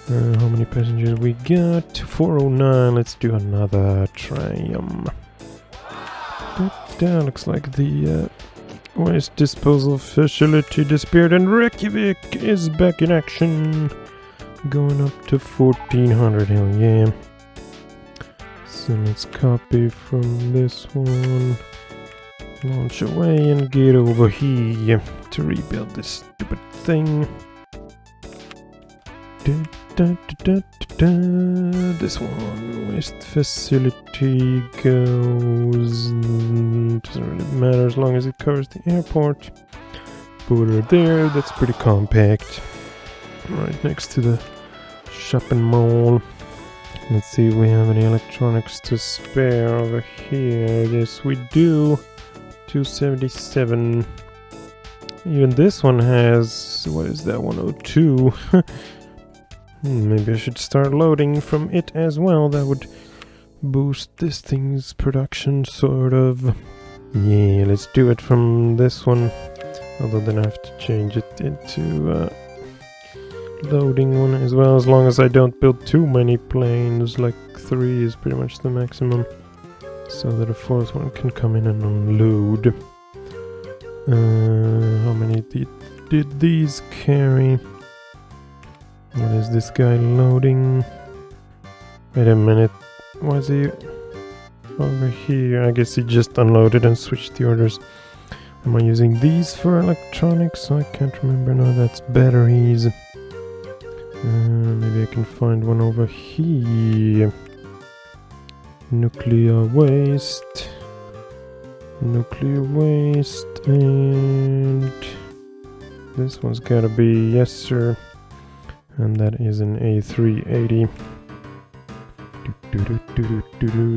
How many passengers we got? 409. Let's do another Tram. That looks like the waste disposal facility disappeared and Reykjavik is back in action. Going up to 1400. Hell yeah. So let's copy from this one. Launch away and get over here to rebuild this stupid thing. This one, waste facility goes, doesn't really matter as long as it covers the airport. Put her there, that's pretty compact. Right next to the shopping mall. Let's see if we have any electronics to spare over here. Yes, we do. 277. Even this one has, what is that, 102? Maybe I should start loading from it as well. That would boost this thing's production, sort of. Yeah, let's do it from this one. Although then I have to change it into loading one as well, as long as I don't build too many planes. Like 3 is pretty much the maximum, so that a 4th one can come in and unload. How many did these carry? What is this guy loading? Wait a minute, was he over here? I guess he just unloaded and switched the orders. Am I using these for electronics? I can't remember now. That's batteries. Maybe I can find one over here. Nuclear waste. Nuclear waste. And this one's gotta be, yes sir. And that is an A380.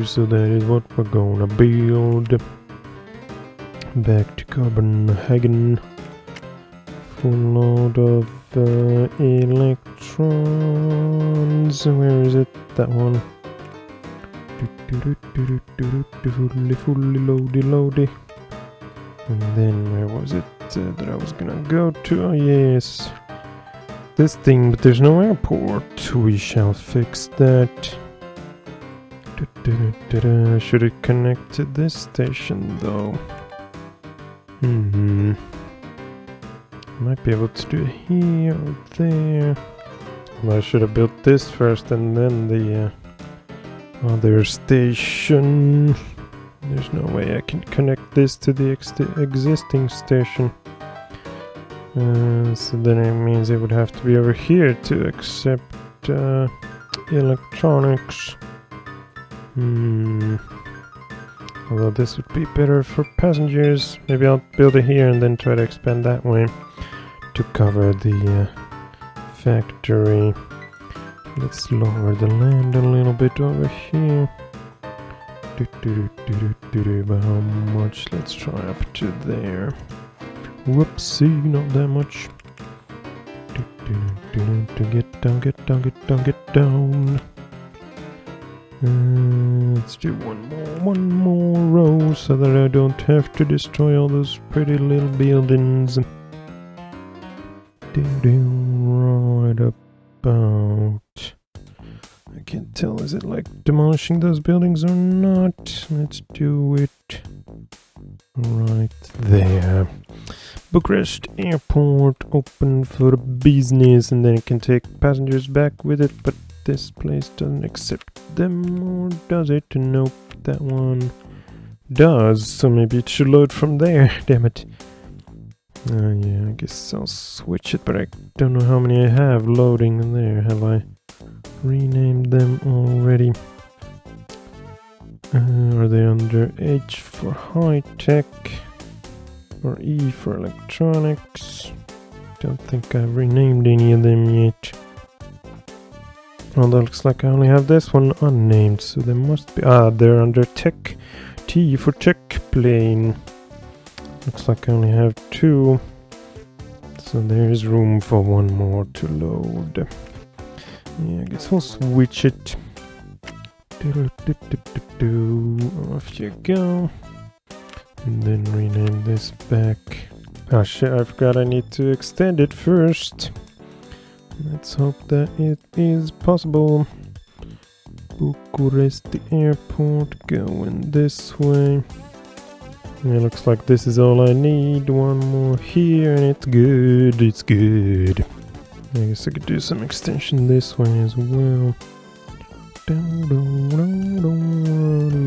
So that is what we're gonna build. Back to Copenhagen. Full load of electrons. Where is it? That one. Fully loady. And then where was it that I was gonna go to? Oh yes. This thing, but there's no airport. We shall fix that. Should it connect to this station though? Might be able to do it here or there. Well, I should have built this first and then the other station. There's no way I can connect this to the existing station. So then it means it would have to be over here to accept electronics. Although this would be better for passengers. Maybe I'll build it here and then try to expand that way to cover the factory. Let's lower the land a little bit over here. By how much? Let's try up to there. Whoopsie, not that much. Get down. Let's do one more row so that I don't have to destroy all those pretty little buildings. Right about. I can't tell, is it like demolishing those buildings or not? Let's do it right there. Bucharest Airport open for business, and then it can take passengers back with it, but this place doesn't accept them, or does it? Nope, that one does, so maybe it should load from there, damn it. Yeah, I guess I'll switch it, but I don't know how many I have loading in there. Have I renamed them already? Are they under H for high tech or E for electronics? Don't think I've renamed any of them yet. Oh, that looks like I only have this one unnamed, so they must be... Ah, they're under tech. T for tech plane. Looks like I only have 2. So there is room for one more to load. Yeah, I guess we'll switch it. Off you go. And then rename this back. Ah shit, I forgot I need to extend it first. Let's hope that it is possible. Bucharest Airport, going this way. It looks like this is all I need. One more here and it's good, it's good. I guess I could do some extension this way as well. A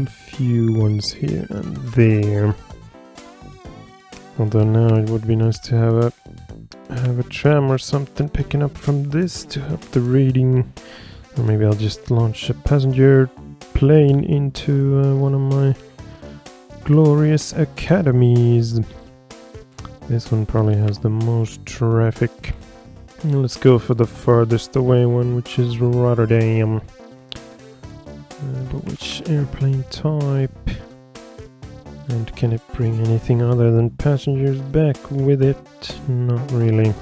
few ones here and there. Although now it would be nice to have a tram or something picking up from this to help the reading. Or maybe I'll just launch a passenger plane into one of my glorious academies. This one probably has the most traffic. Let's go for the farthest away one, which is Rotterdam. But which airplane type? And can it bring anything other than passengers back with it? Not really.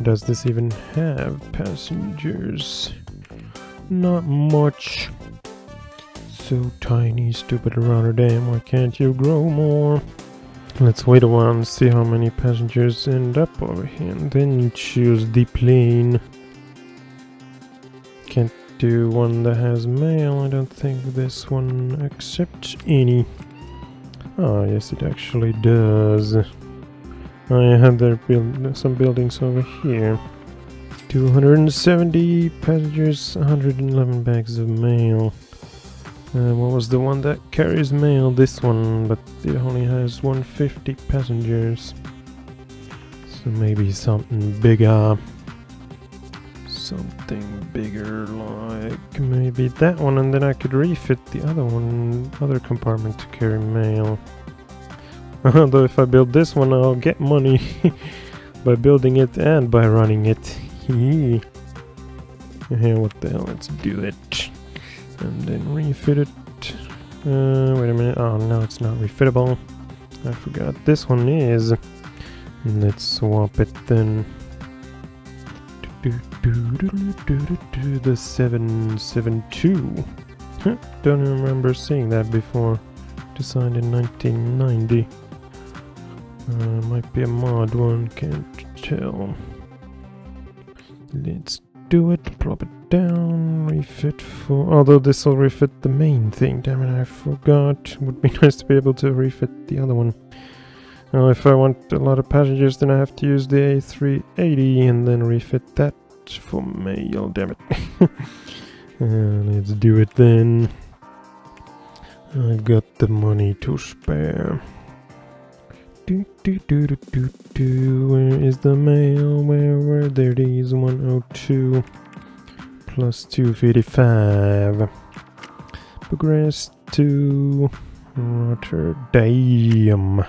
Does this even have passengers? Not much. So tiny, stupid Rotterdam, why can't you grow more? Let's wait a while and see how many passengers end up over here, and then choose the plane. Can't do one that has mail, I don't think this one accepts any. Oh, yes, it actually does. I had there some buildings over here. 270 passengers, 111 bags of mail. What was the one that carries mail? This one, but it only has 150 passengers. So maybe something bigger. Something bigger, like maybe that one, and then I could refit the other compartment to carry mail. Although if I build this one, I'll get money by building it and by running it. Yeah, what the hell, let's do it. And then refit it. Wait a minute, oh no, it's not refittable. I forgot this one is. Let's swap it then. The 772. Don't remember seeing that before. Designed in 1990. Might be a mod one, can't tell. Let's do it, plop it down, refit for... Although this will refit the main thing, damn it, I forgot. Would be nice to be able to refit the other one. Now if I want a lot of passengers, then I have to use the A380 and then refit that for mail, damn it. Let's do it then. I've got the money to spare. Where is the mail? Where there it is, 102 plus 255. Progress to Rotterdam.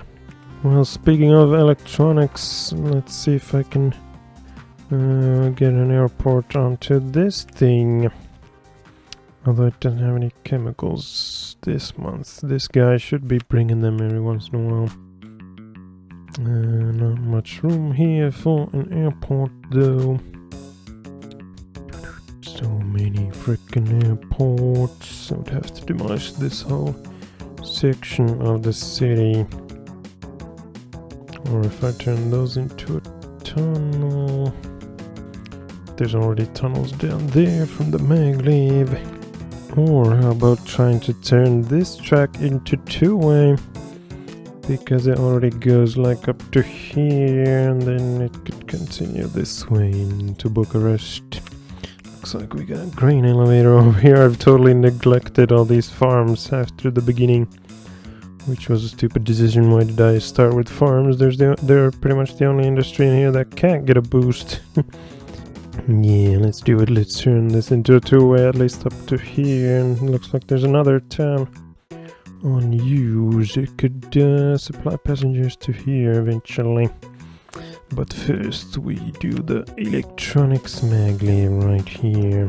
Well, speaking of electronics, let's see if I can get an airport onto this thing. Although it doesn't have any chemicals this month. This guy should be bringing them every once in a while. Not much room here for an airport though. So many freaking airports. I would have to demolish this whole section of the city. Or if I turn those into a tunnel. There's already tunnels down there from the maglev. Or how about trying to turn this track into two-way? Because it already goes like up to here, and then it could continue this way into Bucharest. Looks like we got a grain elevator over here. I've totally neglected all these farms after the beginning, which was a stupid decision. Why did I start with farms? They're pretty much the only industry in here that can't get a boost. Yeah, let's do it. Let's turn this into a two-way, at least up to here. And it looks like there's another town unused. It could supply passengers to here eventually. But first we do the electronics maglev right here.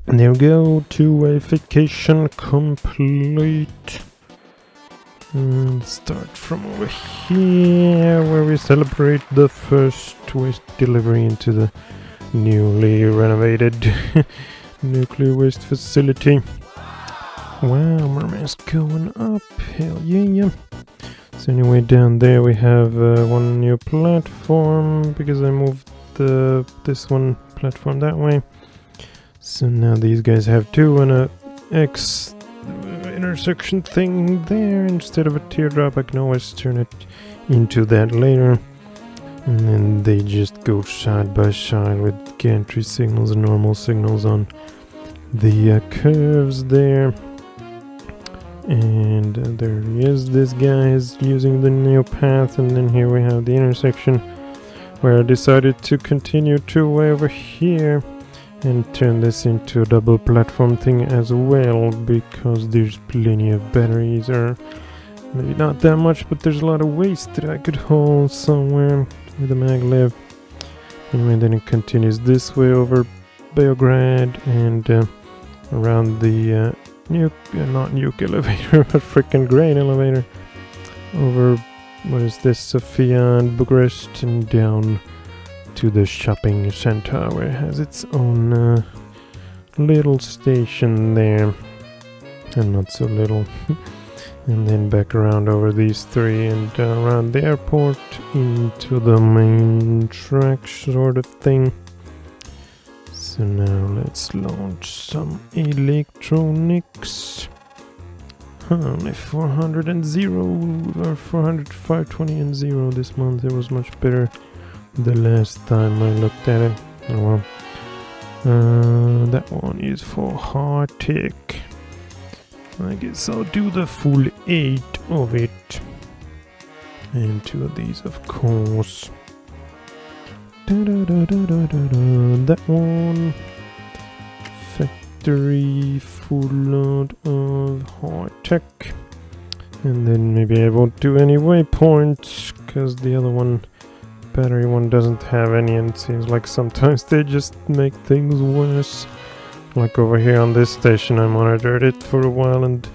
There we go, two-wayification complete. And start from over here, where we celebrate the first waste delivery into the newly renovated nuclear waste facility. Wow, Merman's going up, hell yeah. So anyway, down there we have one new platform, because I moved this one platform that way. So now these guys have two and a X intersection thing there instead of a teardrop. I can always turn it into that later. And then they just go side by side with gantry signals and normal signals on the curves there. And there he is. This guy is using the new path, and then here we have the intersection where I decided to continue two-way over here and turn this into a double platform thing as well, because there's plenty of batteries, or maybe not that much, but there's a lot of waste that I could haul somewhere with the maglev. Anyway, then it continues this way over Beograd and around the not nuke elevator, but freaking grain elevator over, what is this, Sofia and Bucharest, and down to the shopping center where it has its own little station there, and not so little. And then back around over these three and around the airport into the main track sort of thing. So now let's launch some electronics. Only 400 and 0, or 400, 520 and 0 this month. It was much better the last time I looked at it. Oh well. That one is for hard tech. I guess I'll do the full 8 of it. And 2 of these, of course. That one. Factory full load of hard tech. And then maybe I won't do any waypoints, because the other one, battery one, doesn't have any, and it seems like sometimes they just make things worse. Like over here on this station, I monitored it for a while, and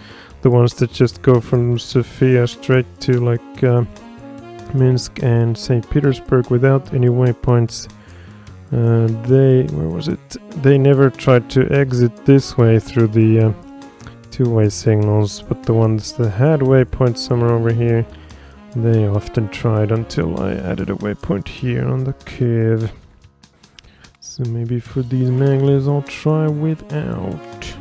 the ones that just go from Sofia straight to like Minsk and St. Petersburg without any waypoints, where was it? They never tried to exit this way through the two-way signals, but the ones that had waypoints somewhere over here, they often tried, until I added a waypoint here on the curve. So maybe for these maglevs I'll try without.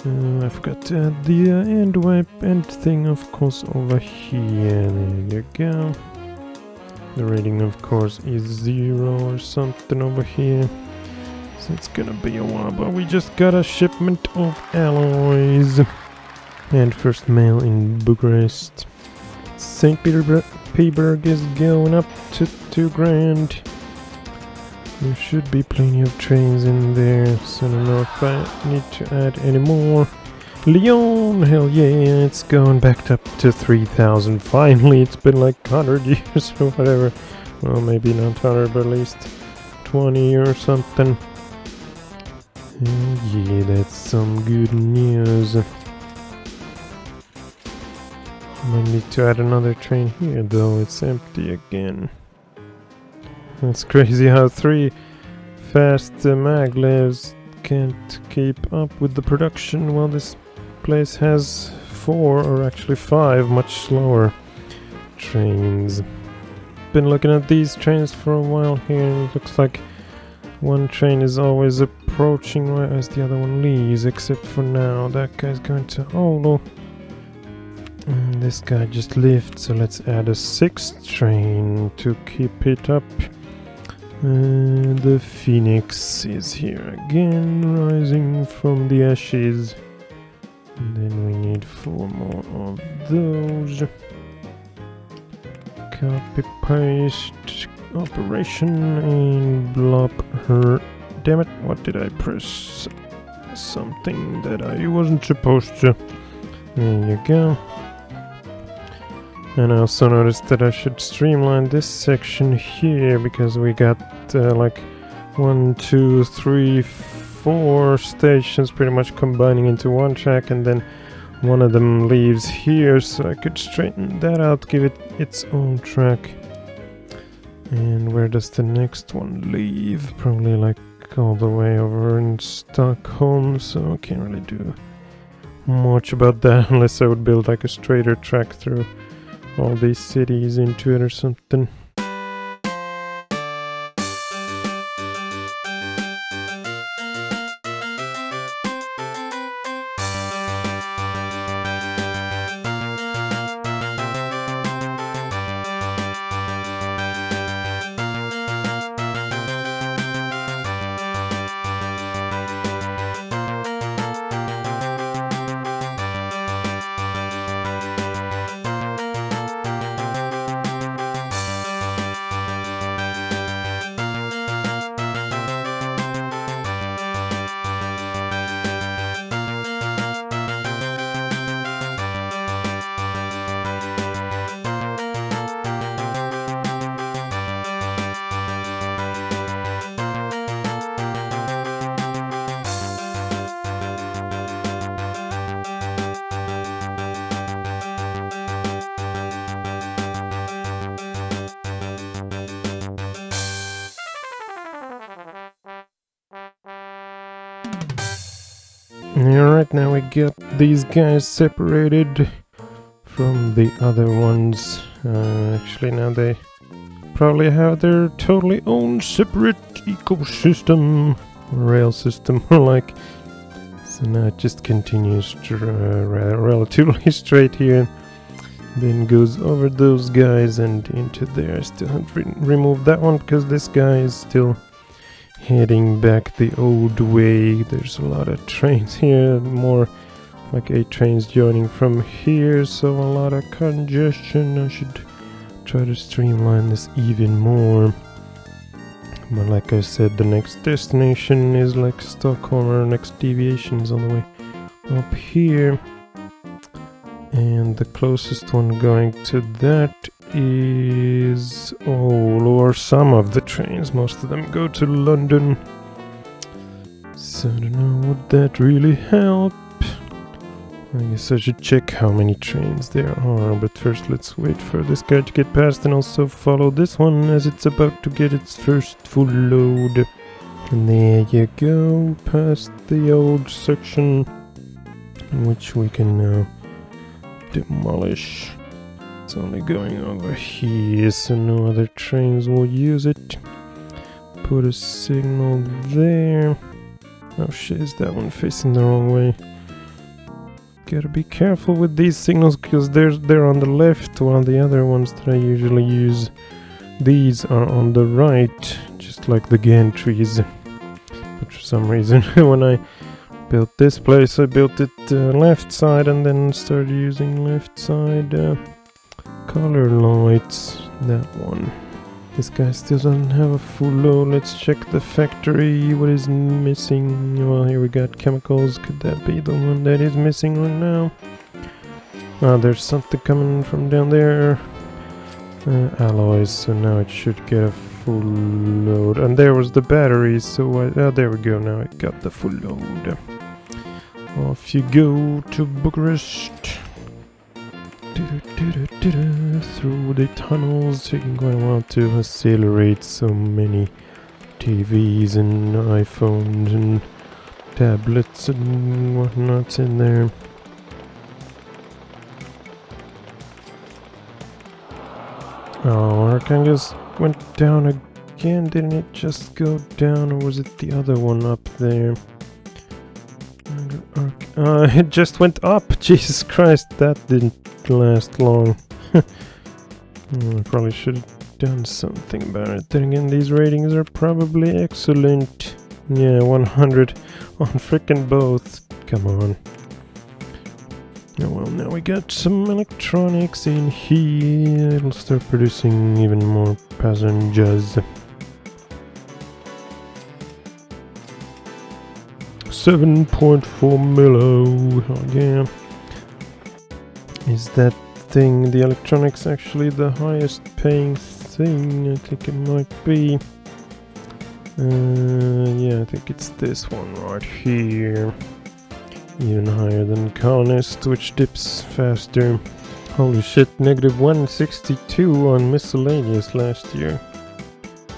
I forgot to add the end thing, of course, over here. There you go. The rating, of course, is 0 or something over here. So it's gonna be a while, but we just got a shipment of alloys. And first mail in Bucharest. St. Petersburg is going up to 2 grand. There should be plenty of trains in there, so I don't know if I need to add any more. Lyon, hell yeah, it's going back up to 3,000 finally. It's been like 100 years or whatever. Well, maybe not 100, but at least 20 or something. Yeah, that's some good news. Might need to add another train here, though. It's empty again. It's crazy how 3 fast maglevs can't keep up with the production, while this place has 4, or actually 5, much slower trains. Been looking at these trains for a while here, and it looks like one train is always approaching whereas the other one leaves, except for now. That guy's going to Oulu. And this guy just left, so let's add a 6th train to keep it up. The Phoenix is here again, rising from the ashes. And then we need 4 more of those. Copy paste operation and blop her. Damn it, what did I press? Something that I wasn't supposed to. There you go. And I also noticed that I should streamline this section here, because we got like 1, 2, 3, 4 stations pretty much combining into one track, and then one of them leaves here, so I could straighten that out, give it its own track. And where does the next one leave? Probably like all the way over in Stockholm, so I can't really do much about that unless I would build like a straighter track through all these cities into it or something. Alright, now we got these guys separated from the other ones. Actually, now they probably have their totally own separate ecosystem, rail system, like. So now it just continues relatively straight here, then goes over those guys and into there. I still haven't removed that one because this guy is still heading back the old way. There's a lot of trains here, more like 8 trains joining from here, so a lot of congestion. I should try to streamline this even more. But like I said, the next destination is like Stockholm, or next deviation is on the way up here. And the closest one going to that is all or some of the trains. Most of them go to London. So I don't know, would that really help? I guess I should check how many trains there are, but first let's wait for this guy to get past and also follow this one as it's about to get its first full load. And there you go, past the old section, which we can now demolish. It's only going over here, so no other trains will use it. Put a signal there. Oh shit, is that one facing the wrong way? Gotta be careful with these signals because they're on the left, while the other ones that I usually use, these are on the right, just like the gantries. But for some reason, when I built this place, I built it left side and then started using left side color lights. That one. This guy still doesn't have a full load. Let's check the factory. What is missing? Well, here we got chemicals. Could that be the one that is missing right now? Ah, there's something coming from down there. Alloys. So now it should get a full load. And there was the batteries. So there we go. Now it got the full load. Off you go to Bucharest. Through the tunnels, taking quite a while to accelerate. So many TVs and iPhones and tablets and whatnot in there. Oh, Archangel went down again. Didn't it just go down, or was it the other one up there? It just went up. Jesus Christ, that didn't last long. I probably should have done something about it. Then again, these ratings are probably excellent. Yeah, 100 on frickin' both. Come on. Oh well, now we got some electronics in here. It'll start producing even more passengers. 7.4 milo. Oh yeah. Is that thing, the electronics, actually the highest paying thing? I think it might be. Yeah, I think it's this one right here. Even higher than Colonist, which dips faster. Holy shit, -162 on miscellaneous last year.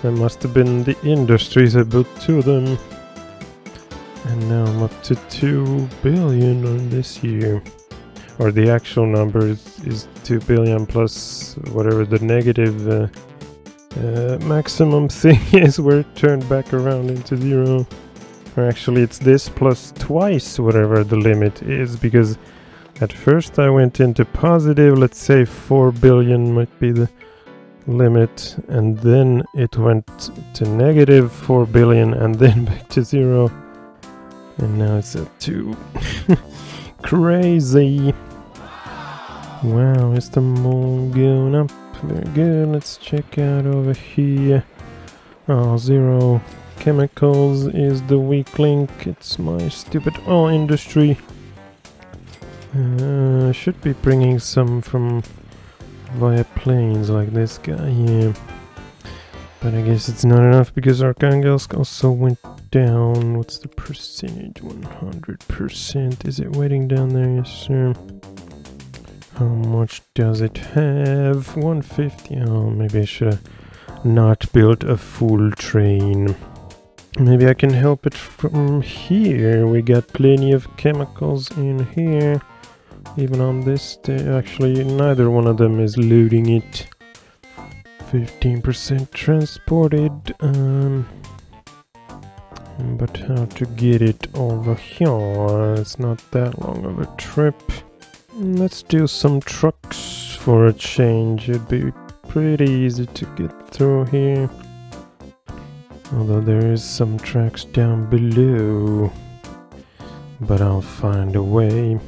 That must have been the industries I built two of them. And now I'm up to 2 billion on this year. Or the actual number is 2 billion plus whatever the negative maximum thing is, where it turned back around into 0. Or actually it's this plus twice whatever the limit is, because at first I went into positive, let's say 4 billion might be the limit, and then it went to -4 billion and then back to 0. And now it's at 2. Crazy. Wow, is the mole going up? Very good. Let's check out over here. Oh, 0 chemicals is the weak link. It's my stupid industry. Should be bringing some from via planes like this guy here. But I guess it's not enough because Archangelsk also went down. What's the percentage? 100%. Is it waiting down there? Yes, sir. How much does it have? 150. Oh, maybe I should have not built a full train. Maybe I can help it from here. We got plenty of chemicals in here. Even on this, actually neither one of them is looting it. 15% transported. But how to get it over here? It's not that long of a trip. Let's do some trucks for a change. It'd be pretty easy to get through here. Although there is some tracks down below. But I'll find a way.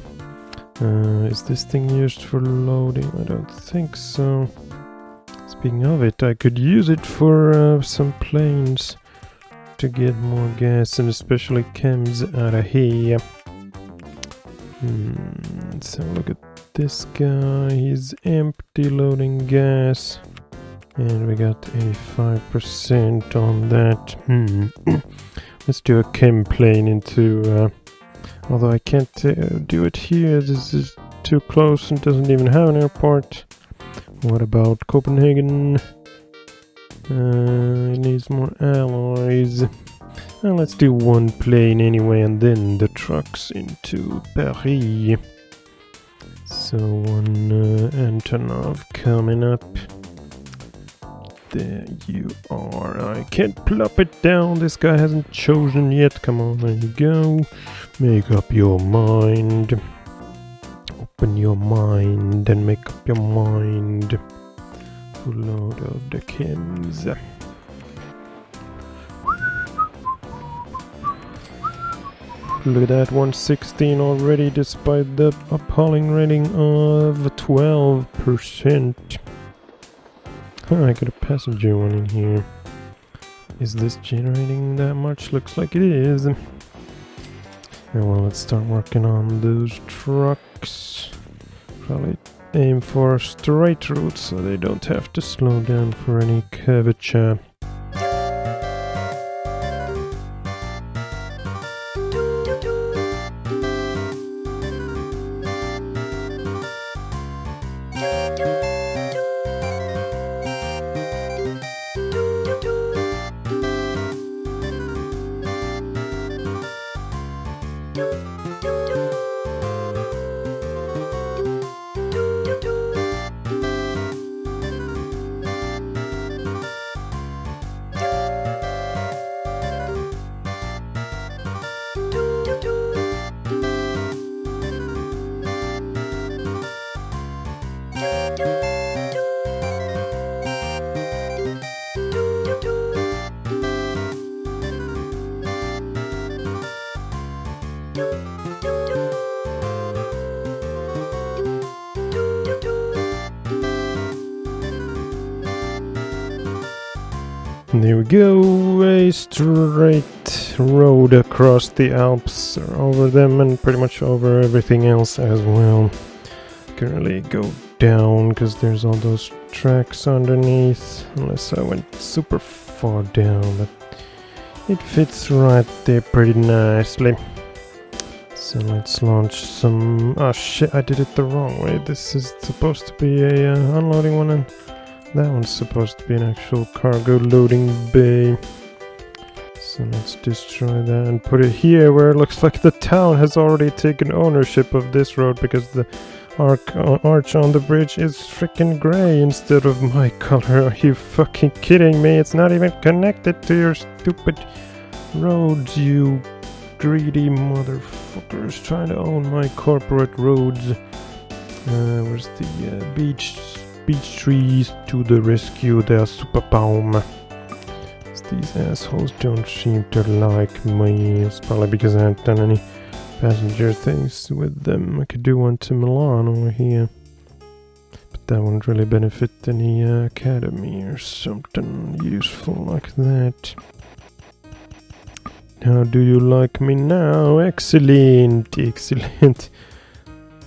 Is this thing used for loading? I don't think so. Speaking of it, I could use it for some planes to get more gas, and especially chems out of here. Let's have a look at this guy. He's empty, loading gas. And we got 85% on that. Let's do a chem plane into... although I can't do it here. This is too close and doesn't even have an airport. What about Copenhagen? It needs more alloys. Well, let's do one plane anyway, and then the trucks into Paris. So one Antonov coming up. There you are. I can't plop it down. This guy hasn't chosen yet. Come on, there you go. Make up your mind. Open your mind and make up your mind. Full load of the chems. Look at that, 116 already, despite the appalling rating of 12%. I got a passenger one in here. Is this generating that much? Looks like it is. Well, let's start working on those trucks. Probably aim for straight routes so they don't have to slow down for any curvature. There we go, a straight road across the Alps, over them and pretty much over everything else as well. Can really go down because there's all those tracks underneath, unless I went super far down, but It fits right there pretty nicely. So let's launch some... Oh shit, I did it the wrong way. This is supposed to be a unloading one, and that one's supposed to be an actual cargo loading bay. So let's destroy that and put it here where it looks like the town has already taken ownership of this road, because the arch on the bridge is freaking gray instead of my color. Are you fucking kidding me? It's not even connected to your stupid roads, you greedy motherfuckers trying to own my corporate roads. Where's the beach trees to the rescue? They're super baum. These assholes don't seem to like me. It's probably because I haven't done any passenger things with them. I could do one to Milan over here, but that wouldn't really benefit any academy or something useful like that. How do you like me now? Excellent, excellent.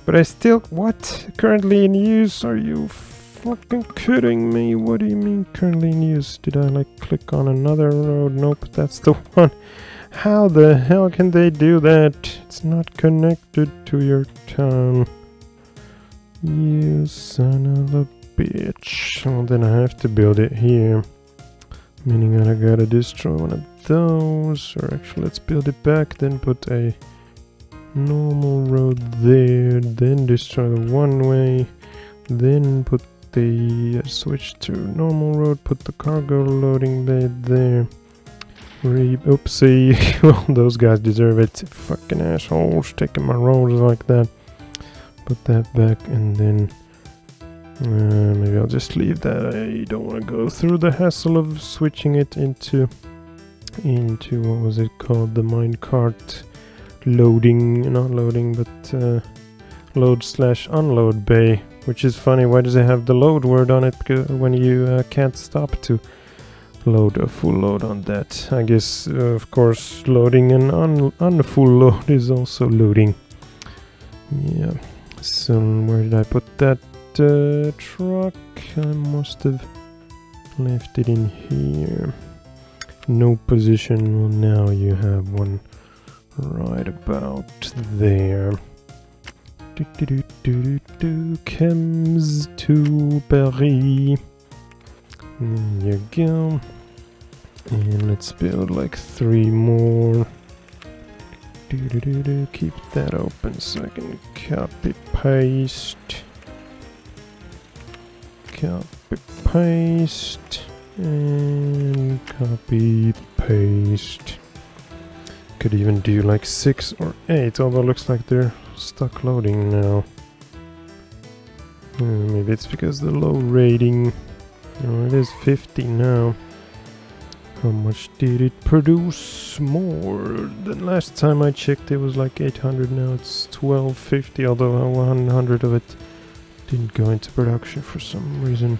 But I still... What? Currently in use? Are you fucking kidding me? What do you mean currently in use? Did I like click on another road? Nope, that's the one. How the hell can they do that? It's not connected to your town. You son of a bitch. Well, then I have to build it here. Meaning that I gotta destroy one of those. Or actually, let's build it back, then put a normal road there, then destroy the one-way, then put the switch to normal road, put the cargo loading bay there. Oopsie. Well, those guys deserve it. Fucking assholes taking my roads like that. Put that back, and then maybe I'll just leave that. I don't want to go through the hassle of switching it into what was it called, the minecart loading, not loading, but load/unload bay, which is funny. Why does it have the load word on it? Because when you can't stop to load a full load on that. I guess of course loading an unfull load is also loading. Yeah. So where did I put that truck? I must have left it in here. No position. Well, now you have one right about there. Chems to Paris. There you go. And let's build like 3 more. Keep that open so I can copy paste. Copy paste. And copy paste. Could even do like 6 or 8, although it looks like they're stuck loading now. Maybe it's because the low rating. Oh, it is 50 now. How much did it produce? More than last time I checked. It was like 800. Now it's 1250, although 100 of it didn't go into production for some reason.